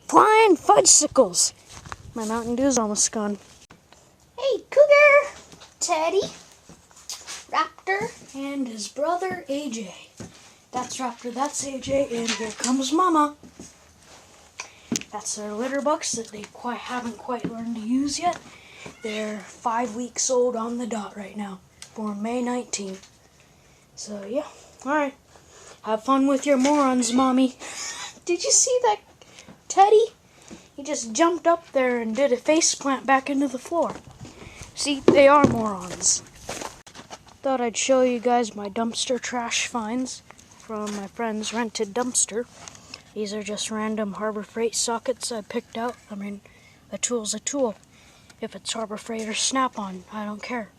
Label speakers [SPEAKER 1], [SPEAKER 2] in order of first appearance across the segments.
[SPEAKER 1] Flying fudgesicles! My Mountain Dew's almost gone. Hey, Cougar! Teddy, Raptor, and his brother AJ. That's Raptor, that's AJ, and here comes Mama. That's their litter box that they haven't quite learned to use yet. They're 5 weeks old on the dot right now, born May 19th. So yeah, alright. Have fun with your morons, Mommy. Did you see that Teddy? He just jumped up there and did a face plant back into the floor. See, they are morons. Thought I'd show you guys my dumpster trash finds from my friend's rented dumpster. These are just random Harbor Freight sockets I picked out. I mean, a tool's a tool. If it's Harbor Freight or Snap-on, I don't care.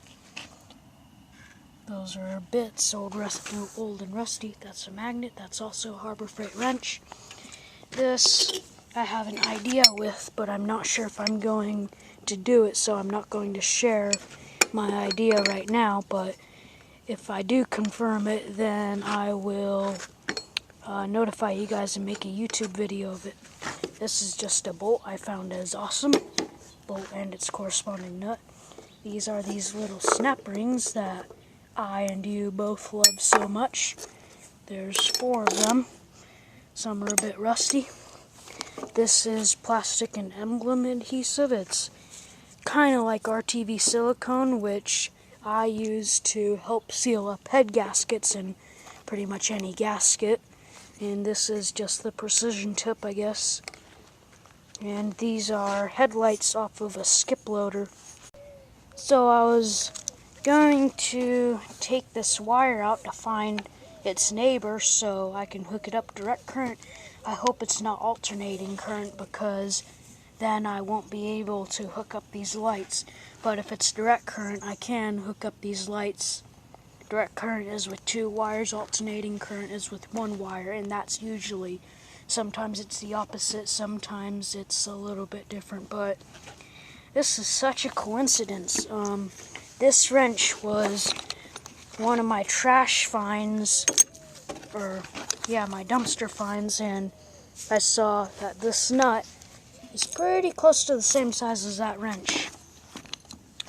[SPEAKER 1] Those are bits, old and rusty. That's a magnet. That's also a Harbor Freight wrench. This I have an idea with, but I'm not sure if I'm going to do it, so I'm not going to share my idea right now. But if I do confirm it, then I will notify you guys and make a YouTube video of it. This is just a bolt I found as awesome. Bolt and its corresponding nut. These are these little snap rings that I and you both love so much. There's 4 of them. Some are a bit rusty. This is plastic and emblem adhesive. It's kind of like RTV silicone, which I use to help seal up head gaskets and pretty much any gasket. And this is just the precision tip, I guess. And these are headlights off of a skip loader. So I was going to take this wire out to find its neighbor so I can hook it up direct current. I hope it's not alternating current, because then I won't be able to hook up these lights. But if it's direct current, I can hook up these lights. Direct current is with 2 wires, alternating current is with 1 wire, and that's usually, sometimes it's the opposite, sometimes it's a little bit different, but this is such a coincidence. This wrench was one of my trash finds, my dumpster finds, and I saw that this nut is pretty close to the same size as that wrench.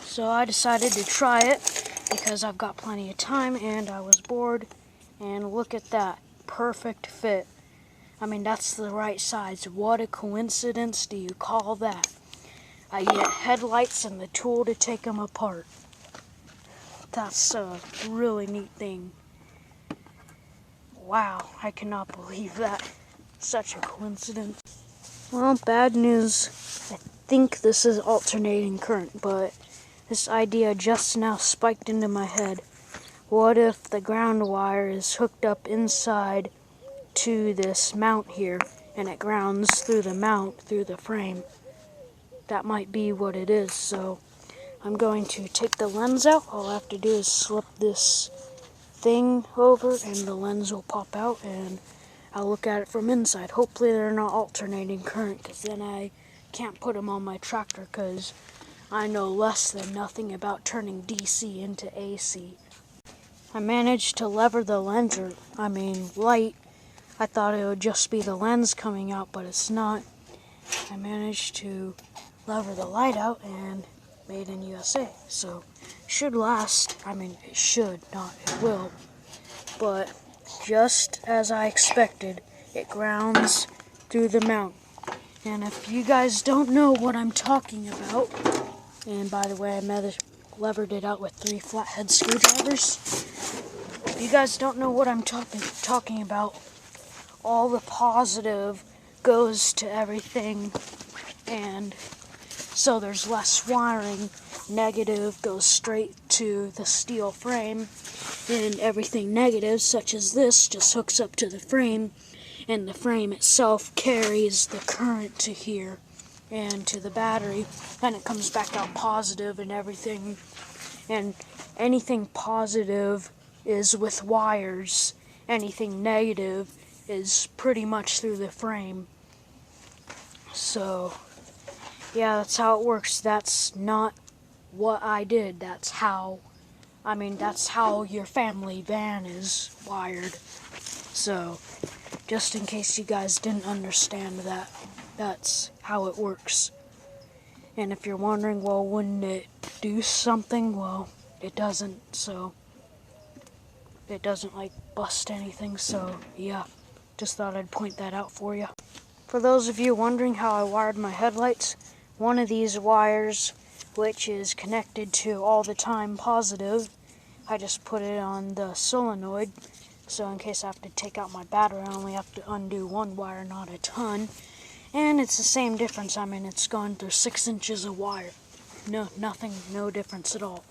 [SPEAKER 1] So I decided to try it because I've got plenty of time and I was bored, and look at that, perfect fit. I mean, that's the right size. What a coincidence do you call that? I get headlights and the tool to take them apart. That's a really neat thing. Wow, I cannot believe that. Such a coincidence. Well, bad news. I think this is alternating current, but this idea just now spiked into my head. What if the ground wire is hooked up inside to this mount here, and it grounds through the mount, through the frame? That might be what it is. So I'm going to take the lens out. All I have to do is slip this thing over and the lens will pop out, and I'll look at it from inside. Hopefully they're not alternating current, because then I can't put them on my tractor, because I know less than nothing about turning DC into AC. I managed to lever the lens, light. I thought it would just be the lens coming out, but it's not. I managed to lever the light out, and made in USA. So, should last. It should, not it will. But just as I expected, it grounds through the mount. And if you guys don't know what I'm talking about, and by the way, I levered it out with 3 flathead screwdrivers. If you guys don't know what I'm talking about, all the positive goes to everything, and so there's less wiring. Negative goes straight to the steel frame, and everything negative, such as this, just hooks up to the frame, and the frame itself carries the current to here and to the battery, and it comes back out positive and everything. And anything positive is with wires, anything negative is pretty much through the frame. So yeah, that's how it works. That's not what I did. That's how your family van is wired. So, just in case you guys didn't understand that. That's how it works. And if you're wondering, well, wouldn't it do something? Well, it doesn't, so it doesn't like bust anything, so yeah, just thought I'd point that out for you. For those of you wondering how I wired my headlights, one of these wires, which is connected to all the time positive, I just put it on the solenoid, so in case I have to take out my battery, I only have to undo one wire, not a ton. And it's the same difference. I mean, it's gone through 6 inches of wire. No difference at all.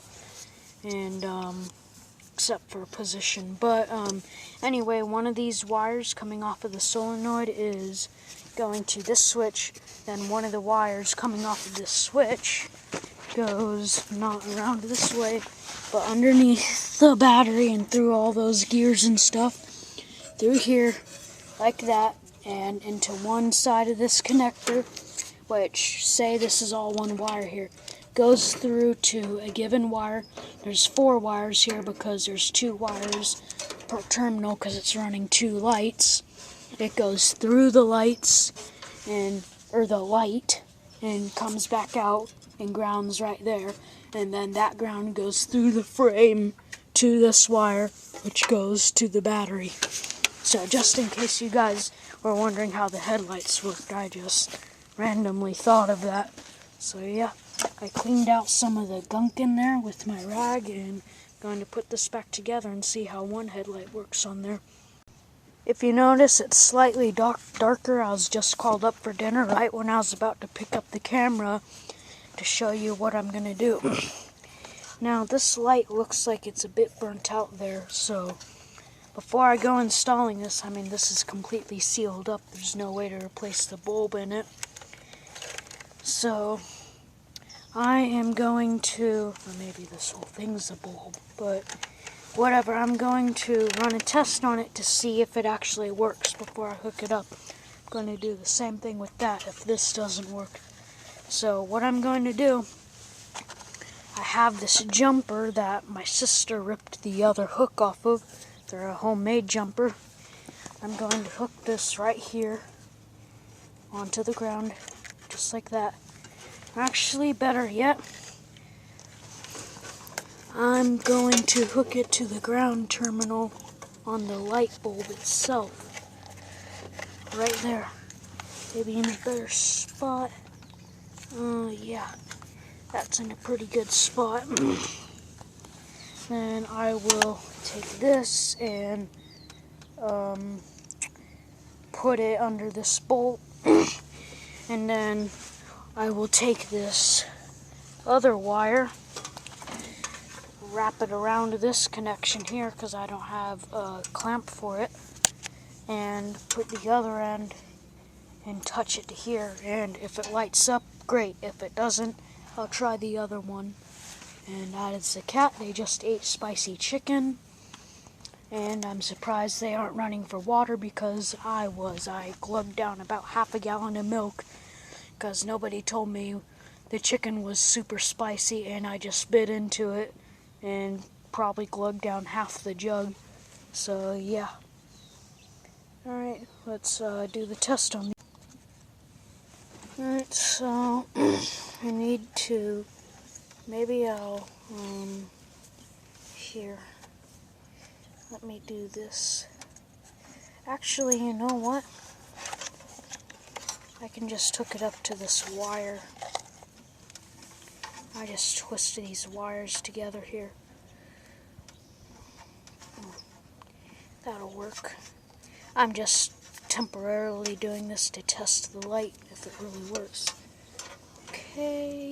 [SPEAKER 1] And, except for position. But, anyway, one of these wires coming off of the solenoid is going to this switch. Then one of the wires coming off of this switch goes not around this way, but underneath the battery and through all those gears and stuff. Through here, like that. And into one side of this connector, which, say this is all one wire here, goes through to a given wire. There's 4 wires here because there's 2 wires per terminal because it's running 2 lights. It goes through the lights, or the light, and comes back out and grounds right there. And then that ground goes through the frame to this wire, which goes to the battery. So just in case you guys were wondering how the headlights worked, I just randomly thought of that. So yeah, I cleaned out some of the gunk in there with my rag and going to put this back together and see how one headlight works on there. If you notice, it's slightly darker. I was just called up for dinner right when I was about to pick up the camera to show you what I'm going to do. Now this light looks like it's a bit burnt out there, so before I go installing this, I mean, this is completely sealed up. There's no way to replace the bulb in it. So I am going to, or maybe this whole thing's a bulb, but whatever, I'm going to run a test on it to see if it actually works before I hook it up. I'm going to do the same thing with that if this doesn't work. So what I'm going to do, I have this jumper that my sister ripped the other hook off of. They're a homemade jumper. I'm going to hook this right here onto the ground, just like that. Actually, better yet, I'm going to hook it to the ground terminal on the light bulb itself. Right there. Maybe in a better spot. Yeah, that's in a pretty good spot. Then I will take this and put it under this bolt. And then I will take this other wire, wrap it around this connection here because I don't have a clamp for it, and put the other end and touch it to here. And if it lights up, great. If it doesn't, I'll try the other one. And that is the cat. They just ate spicy chicken. And I'm surprised they aren't running for water because I glugged down about half a gallon of milk because nobody told me the chicken was super spicy, and I just bit into it and probably glugged down half the jug. So yeah. Alright, let's do the test on these. Alright, so I need to, maybe I'll, here, let me do this. Actually, you know what? I can just hook it up to this wire. I just twist these wires together here. That'll work. I'm just temporarily doing this to test the light if it really works. Okay.